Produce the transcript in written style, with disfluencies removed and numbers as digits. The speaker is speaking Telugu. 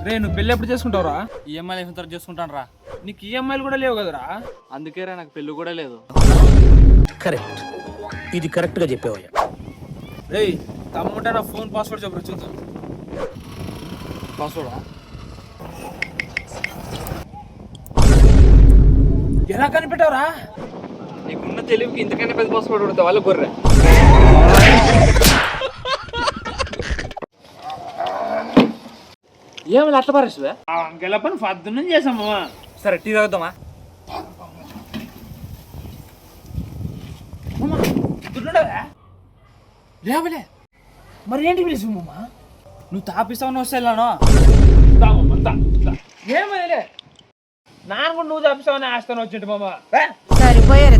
రే నువ్వు పెళ్ళి ఎప్పుడు చేసుకుంటావురా? ఈఎంఐలు వేసిన తర్వాత చేసుకుంటాను రా. నీకు ఈఎంఐలు కూడా లేవు కదరా? అందుకే రా నాకు పెళ్ళి కూడా లేదు. కరెక్ట్, ఇది కరెక్ట్ గా చెప్పావయ్యా. రే తమ్ముంటే నా ఫోన్ పాస్వర్డ్ చెప్పరు చూద్దాం. పాస్వర్డా? ఎలా కనిపెట్టావురా? నీకున్న తెలివికి ఇంతకన్నా పెద్ద పాస్వర్డ్ కొడతా వాళ్ళు గొర్రె. ఏమి అట్లా పారేస్తువే? అంకెల పని పొద్దున్న చేసామమ్మా. సరే టీ తాగుదామా? లేవలే మరి ఏంటి పిలిచిమమ్మా? నువ్వు తాపిస్తావు వస్తే వెళ్ళాను. ఏమలే నాన్న కూడా నువ్వు తప్పిస్తావని ఆస్తాను వచ్చింటు మామ. సరిపోయారు